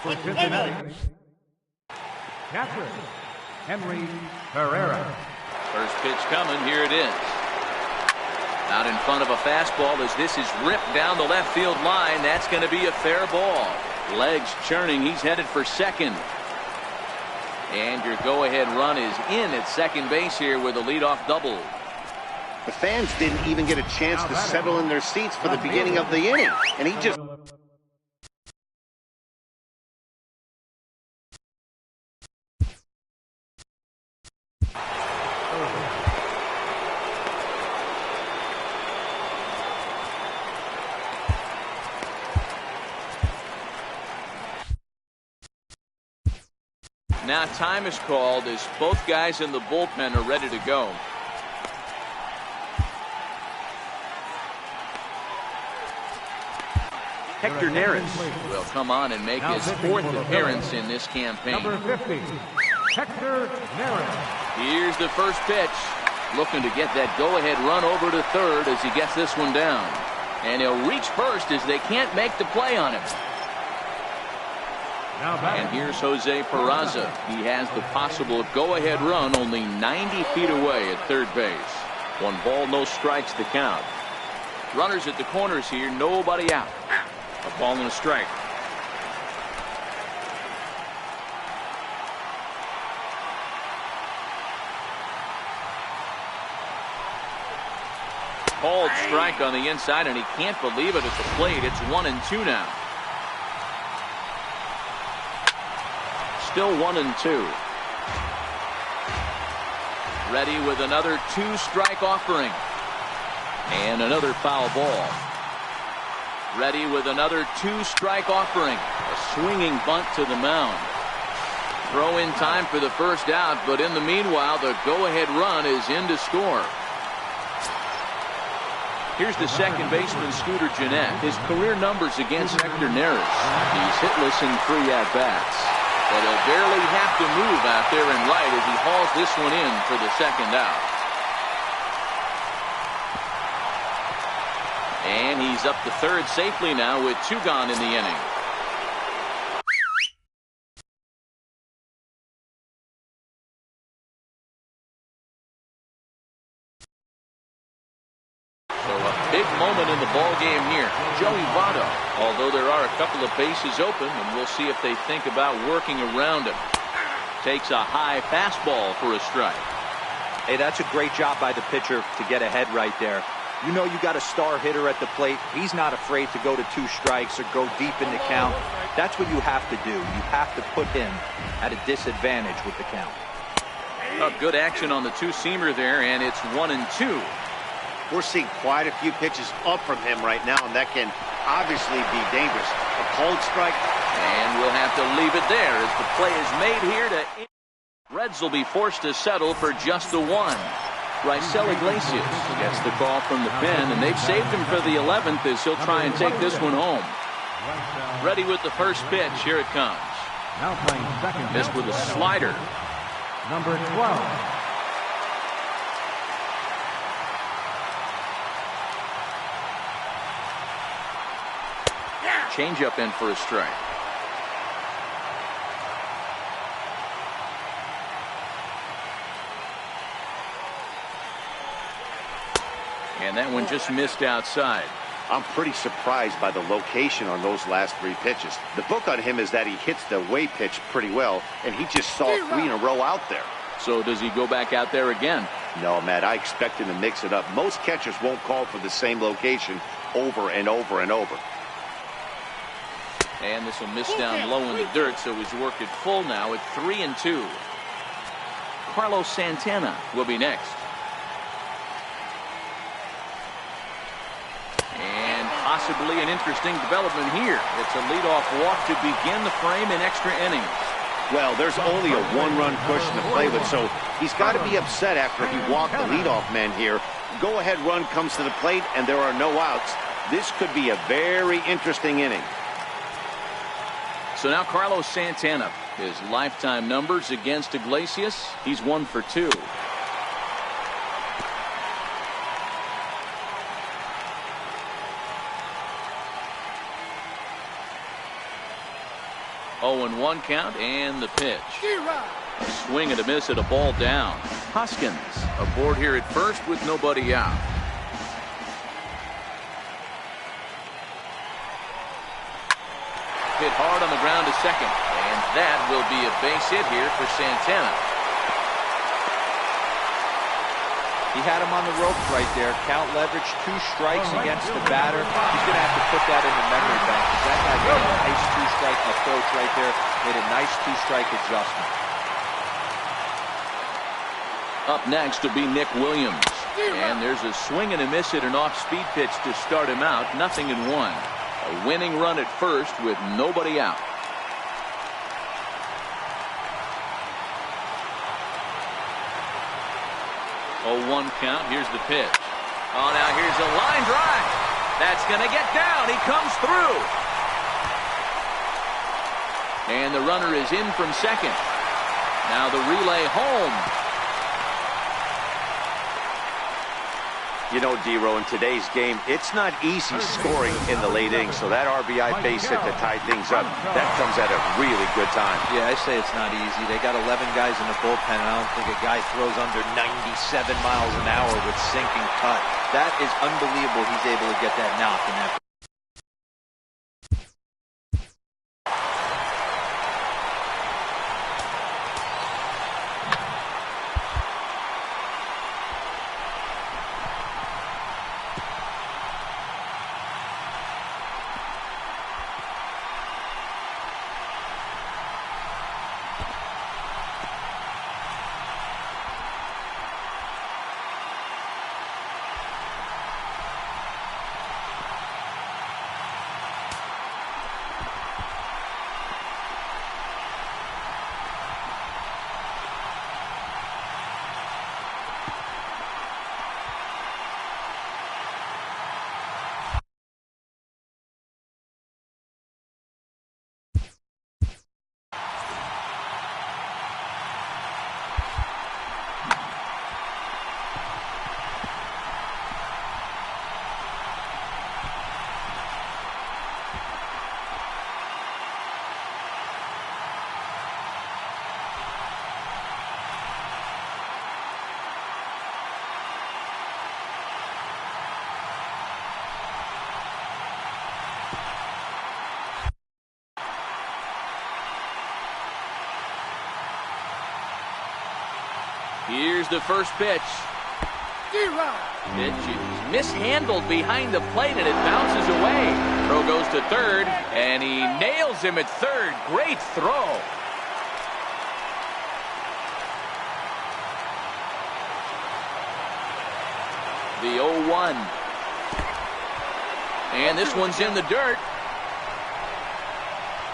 For Cincinnati, catcher, Henry Pereira. First pitch coming. Here it is. Out in front of a fastball as this is ripped down the left field line. That's going to be a fair ball. Legs churning. He's headed for second. And your go-ahead run is in at second base here with a leadoff double. The fans didn't even get a chance to settle in their seats for the beginning of the inning. And he just... Now time is called as both guys in the bullpen are ready to go. Hector Neris will come on and make his fourth appearance in this campaign. Number 50, Hector Neris. Here's the first pitch. Looking to get that go-ahead run over to third as he gets this one down. And he'll reach first as they can't make the play on him. And here's Jose Peraza. He has the possible go-ahead run only 90 feet away at third base. 1 ball, no strikes to count. Runners at the corners here, nobody out. A ball and a strike. Called strike on the inside, and he can't believe it at the plate. It's 1-2 now. Still 1-2. Ready with another 2-strike offering. And another foul ball. Ready with another 2-strike offering. A swinging bunt to the mound. Throw in time for the first out, but in the meanwhile, the go-ahead run is in to score. Here's the second baseman, Scooter Gennett. His career numbers against Hector Neris. He's hitless in 3 at-bats. But he'll barely have to move out there in right as he hauls this one in for the second out. And he's up to third safely now with 2 gone in the inning. So a big moment in the ball game here. Joey Votto, although there are a couple of bases open, and we'll see if they think about working around him. Takes a high fastball for a strike. Hey, that's a great job by the pitcher to get ahead right there. You know you got a star hitter at the plate. He's not afraid to go to 2 strikes or go deep in the count. That's what you have to do. You have to put him at a disadvantage with the count. Good action on the 2-seamer there, and it's 1-2. We're seeing quite a few pitches up from him right now, and that can obviously be dangerous. A cold strike. And we'll have to leave it there as the play is made here. Reds will be forced to settle for just the 1. Raisel Iglesias gets the call from the pen, and they've saved him for the 11th as he'll try and take this one home. Ready with the first pitch. Here it comes. Now playing second. Missed with a slider. Number 12. Changeup in for a strike. And that one just missed outside. I'm pretty surprised by the location on those last 3 pitches. The book on him is that he hits the away pitch pretty well, and he just saw 3 in a row out there. So does he go back out there again? No, Matt, I expect him to mix it up. Most catchers won't call for the same location over and over and over. And this will miss down low in the dirt, so he's worked it full now at 3-2. Carlos Santana will be next. And possibly an interesting development here. It's a leadoff walk to begin the frame in extra innings. Well, there's only a 1-run cushion to play with, so he's got to be upset after he walked the leadoff man here. Go-ahead run comes to the plate, and there are no outs. This could be a very interesting inning. So now Carlos Santana, his lifetime numbers against Iglesias, he's 1 for 2. Oh, and 1 count, and the pitch. A swing and a miss at a ball down. Hoskins aboard here at first with nobody out. Hit hard on the ground to second, and that will be a base hit here for Santana. He had him on the ropes right there. Count leverage, 2 strikes against the batter. He's going to have to put that in the memory bank, because that guy made a nice 2-strike approach right there. Made a nice 2-strike adjustment. Up next will be Nick Williams. And there's a swing and a miss at an off-speed pitch to start him out. 0-1. A winning run at first with nobody out. Oh, 1 count. Here's the pitch. Oh, now here's a line drive. That's going to get down. He comes through. And the runner is in from second. Now the relay home. You know, D-Row, in today's game, it's not easy scoring in the late innings, so that RBI base hit to tie things up, that comes at a really good time. Yeah, I say it's not easy. They got 11 guys in the bullpen, and I don't think a guy throws under 97 miles an hour with sinking cut. That is unbelievable he's able to get that knock in that. Here's the first pitch. Pitch is mishandled behind the plate, and it bounces away. Throw goes to third, and he nails him at third. Great throw. The 0-1. And this one's in the dirt.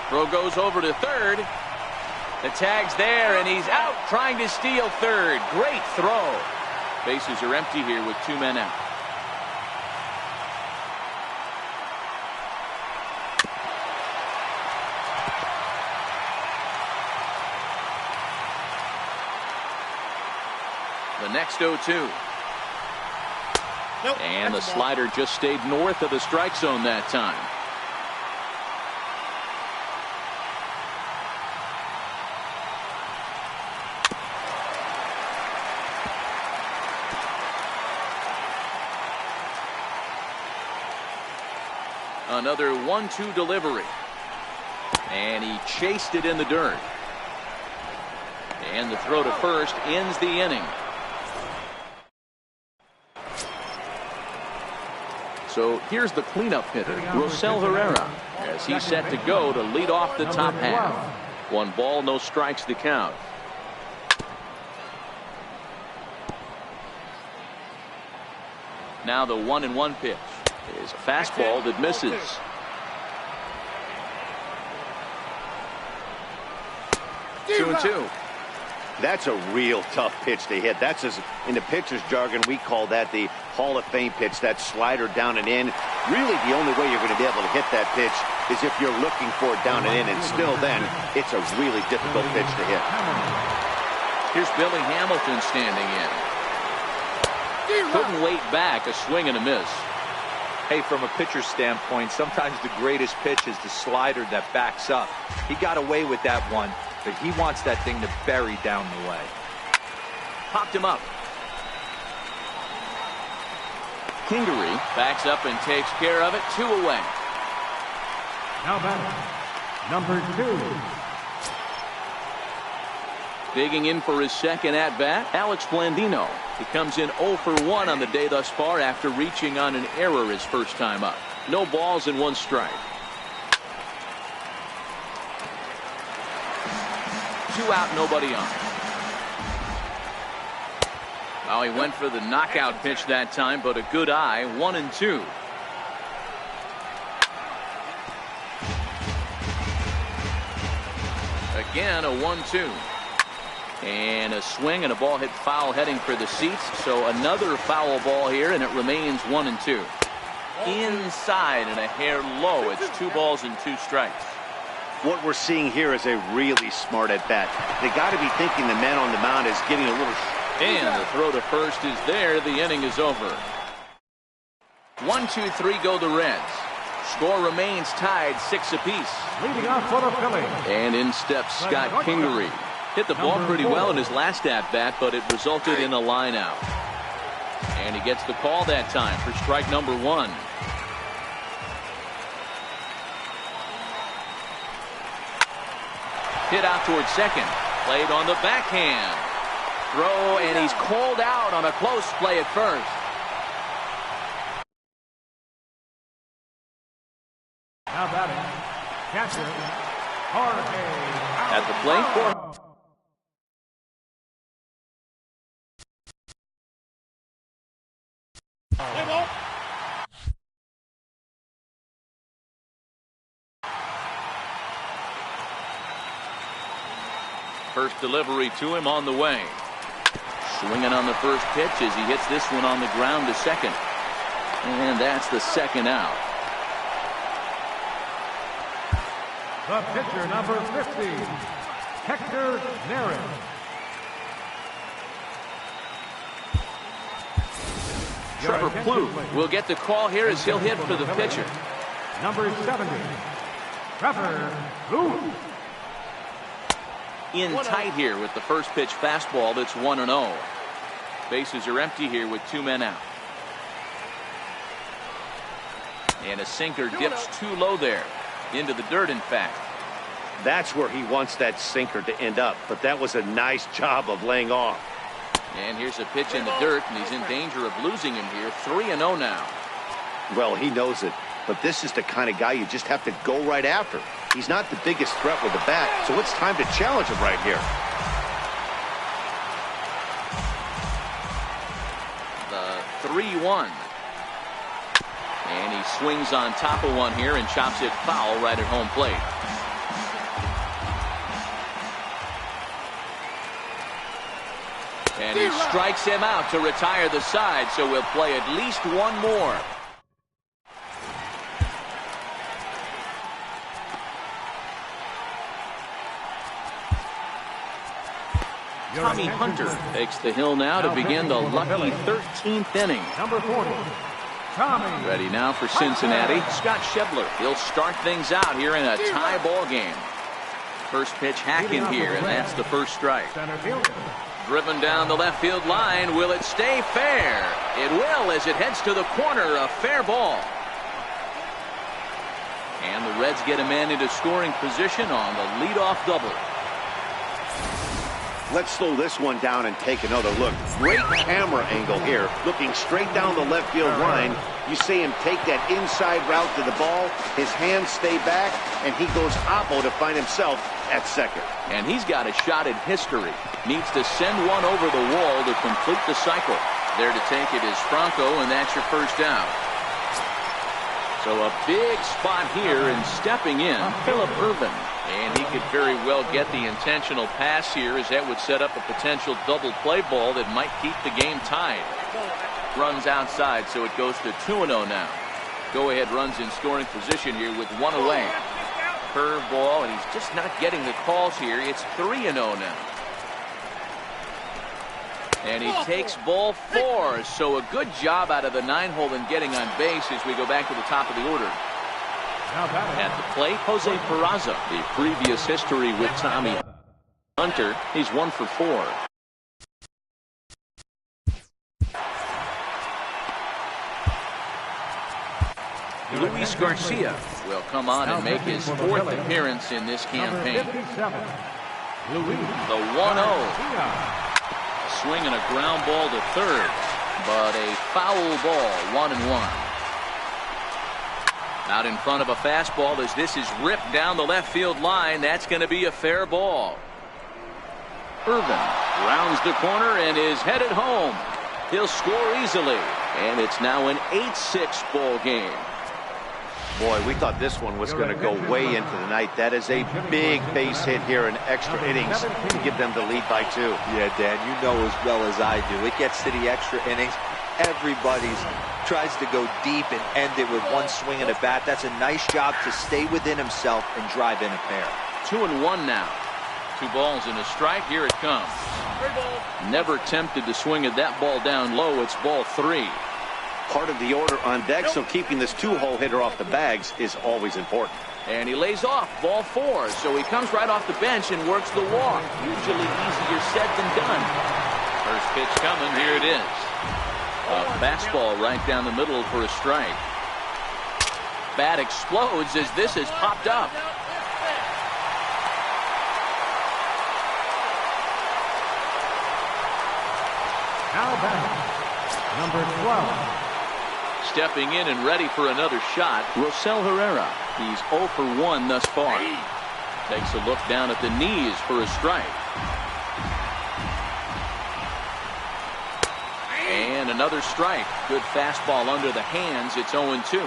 Throw goes over to third. The tag's there, and he's out trying to steal third. Great throw. Bases are empty here with 2 men out. The next 0-2. Nope, and the slider just stayed north of the strike zone that time. Another 1-2 delivery. And he chased it in the dirt. And the throw to first ends the inning. So here's the cleanup hitter, Rosell Herrera, as he's set to go to lead off the top half. 1 ball, no strikes to count. Now the 1-1 pitch is a fastball that misses. Two. That's a real tough pitch to hit. That's, in the pitcher's jargon, we call that the Hall of Fame pitch, that slider down and in. Really, the only way you're going to be able to hit that pitch is if you're looking for it down and in, and still then, it's a really difficult pitch to hit. Here's Billy Hamilton standing in. Couldn't wait back, a swing and a miss. Hey, from a pitcher's standpoint, sometimes the greatest pitch is the slider that backs up. He got away with that one, but he wants that thing to bury down the way. Popped him up. Kingery backs up and takes care of it. 2 away. Now batting, number 2. Digging in for his second at-bat, Alex Blandino. He comes in 0 for 1 on the day thus far after reaching on an error his first time up. No balls and 1 strike. 2 out, nobody on. Well, he went for the knockout pitch that time, but a good eye. 1-2. Again, a 1-2. And a swing and a ball hit foul heading for the seats. So another foul ball here, and it remains 1-2. Inside and a hair low. It's 2 balls and 2 strikes. What we're seeing here is a really smart at-bat. They got to be thinking the man on the mound is getting a little... And the throw to first is there. The inning is over. 1-2-3 go the Reds. Score remains tied 6 apiece. Leading off for the Phillies. And in steps Scott Kingery. Hit the ball pretty well in his last at-bat, but it resulted in a line out. And he gets the call that time for strike number 1. Hit out towards second. Played on the backhand. Throw, and he's called out on a close play at first. Now batting, catcher, Jorge. At the plate for... First delivery to him on the way. Swinging on the first pitch as he hits this one on the ground to second. And that's the second out. The pitcher, number 50, Hector Neris. Trevor Plouffe will get the call here as he'll hit for the pitcher. Number 70, Trevor Plouffe. In tight here with the first pitch fastball that's 1-0. Bases are empty here with 2 men out. And a sinker dips too low there. Into the dirt, in fact. That's where he wants that sinker to end up, but that was a nice job of laying off. And here's a pitch in the dirt, and he's in danger of losing him here. 3-0 now. Well, he knows it, but this is the kind of guy you just have to go right after. He's not the biggest threat with the bat, so it's time to challenge him right here. The 3-1. And he swings on top of one here and chops it foul right at home plate. And he strikes him out to retire the side, so we'll play at least one more. Tommy Hunter takes the hill now to begin the lucky 13th inning. Number 40, Tommy. Ready now for Cincinnati. Scott Schebler. He'll start things out here in a tie ball game. First pitch hacking here, and that's the first strike. Center fielder. Driven down the left field line. Will it stay fair? It will as it heads to the corner. A fair ball. And the Reds get a man into scoring position on the leadoff double. Let's slow this one down and take another look. Great camera angle here, looking straight down the left field line. You see him take that inside route to the ball. His hands stay back, and he goes oppo to find himself at second. And he's got a shot at history. Needs to send one over the wall to complete the cycle. There to take it is Franco, and that's your first out. So a big spot here, and stepping in, Phillip Ervin. And he could very well get the intentional pass here, as that would set up a potential double play ball that might keep the game tied. Runs outside, so it goes to 2-0 now. Go-ahead runs in scoring position here with one away. Curveball, and he's just not getting the calls here. It's 3-0 now. And he takes ball 4, so a good job out of the 9-hole in getting on base as we go back to the top of the order. At the plate, Jose Peraza. The previous history with Tommy Hunter, he's 1 for 4. Luis Garcia will come on and make his 4th appearance in this campaign. The 1-0. Swing and a ground ball to third, but a foul ball, 1-1. Out in front of a fastball as this is ripped down the left field line. That's going to be a fair ball. Irvin rounds the corner and is headed home. He'll score easily, and it's now an 8-6 ball game. Boy, we thought this one was going to go way into the night. That is a big base hit here in extra innings to give them the lead by 2. Yeah, Dan, you know as well as I do. It gets to the extra innings. Everybody's tries to go deep and end it with one swing of the bat. That's a nice job to stay within himself and drive in a pair. 2-1 now. 2 balls and a strike. Here it comes. Never tempted to swing at that ball down low. It's ball 3. Part of the order on deck, so keeping this 2-hole hitter off the bags is always important. And he lays off ball 4, so he comes right off the bench and works the walk. Usually easier said than done. First pitch coming. Here it is. A fastball right down the middle for a strike. Bat explodes as this is popped up. Now back, number 12. Stepping in and ready for another shot, Rosell Herrera. He's 0 for 1 thus far. Takes a look down at the knees for a strike. And another strike. Good fastball under the hands. It's 0-2.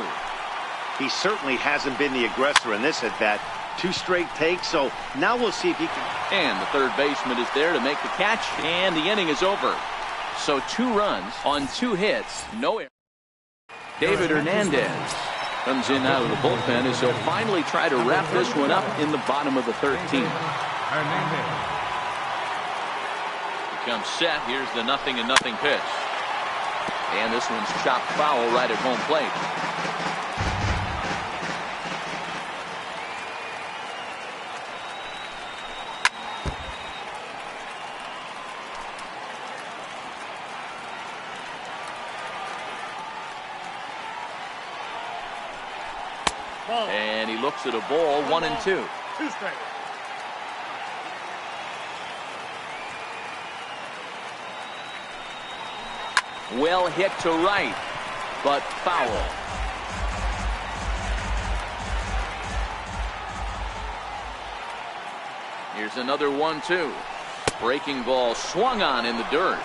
He certainly hasn't been the aggressor in this at bat. 2 straight takes, so now we'll see if he can. And the third baseman is there to make the catch, and the inning is over. So 2 runs on 2 hits, no error. David Hernandez comes in out of the bullpen as he'll finally try to wrap this one up in the bottom of the 13th. Becomes set. Here's the 0-0 pitch. And this one's chopped foul right at home plate. And he looks at a ball, 1-2. 2 strikes. Well hit to right, but foul. Here's another 1-2. Breaking ball swung on in the dirt.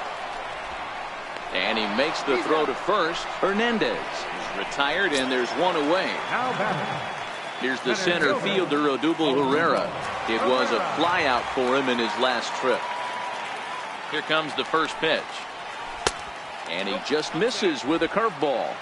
And he makes the throw to first. Hernandez is retired, and there's 1 away. Here's the center fielder, Odubel Herrera. It was a flyout for him in his last trip. Here comes the first pitch. And he just misses with a curveball.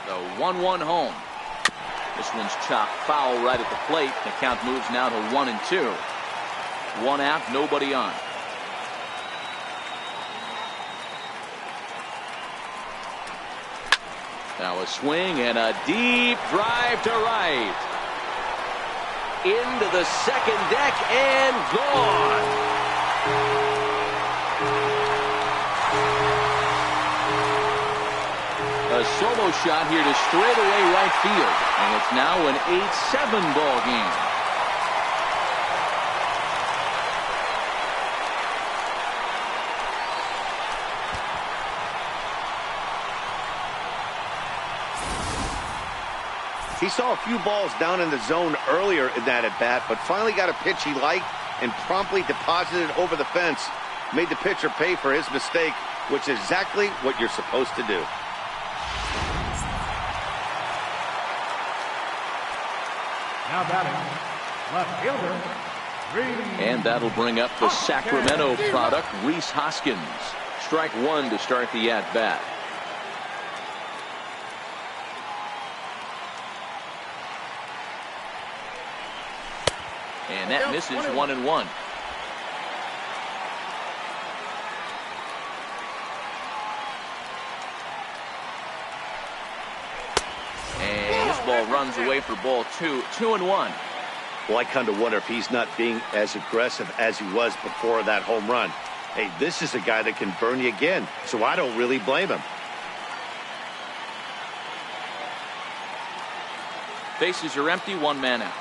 The 1-1 home. This one's chopped foul right at the plate. The count moves now to 1-2. 1 out, nobody on. Now a swing and a deep drive to right. Into the second deck and gone. A solo shot here to straightaway right field. And it's now an 8-7 ball game. He saw a few balls down in the zone earlier in that at-bat, but finally got a pitch he liked and promptly deposited over the fence. Made the pitcher pay for his mistake, which is exactly what you're supposed to do. Now batting, left fielder, Reese. And that'll bring up the Sacramento product, Rhys Hoskins. Strike one to start the at-bat. And that misses 1-1. And this ball runs away for ball two. 2-1. Well, I kind of wonder if he's not being as aggressive as he was before that home run. Hey, this is a guy that can burn you again, so I don't really blame him. Bases are empty, one man out.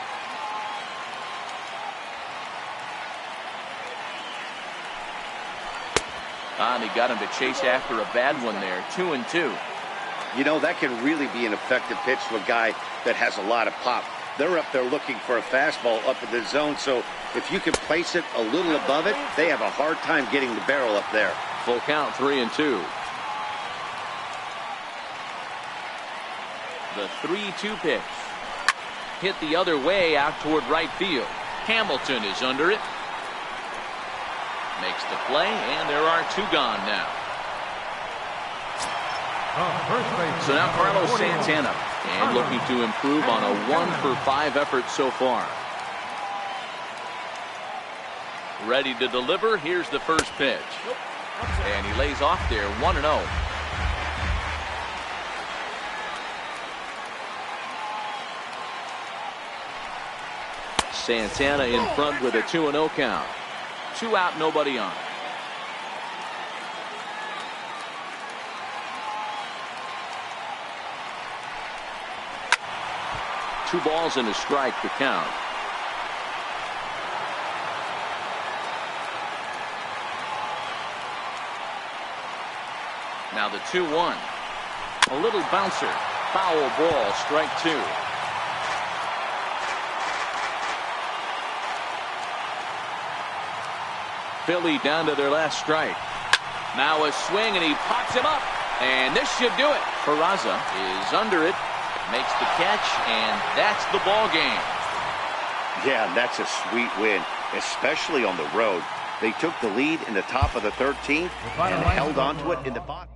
And he got him to chase after a bad one there. 2-2. You know, that can really be an effective pitch to a guy that has a lot of pop. They're up there looking for a fastball up in the zone, so if you can place it a little above it, they have a hard time getting the barrel up there. Full count, 3-2. The 3-2 pitch. Hit the other way out toward right field. Hamilton is under it. Makes the play, and there are two gone now. So now Carlos Santana, and looking to improve on a 1-for-5 effort so far. Ready to deliver. Here's the first pitch. And he lays off there, 1-0. Santana in front with a 2-0 count. 2 out, nobody on. Two balls and a strike to count. Now the 2-1. A little bouncer. Foul ball, strike two. Philly down to their last strike. Now a swing, and he pops him up. And this should do it. Peraza is under it. Makes the catch, and that's the ball game. Yeah, that's a sweet win, especially on the road. They took the lead in the top of the 13th and held on to it in the bottom.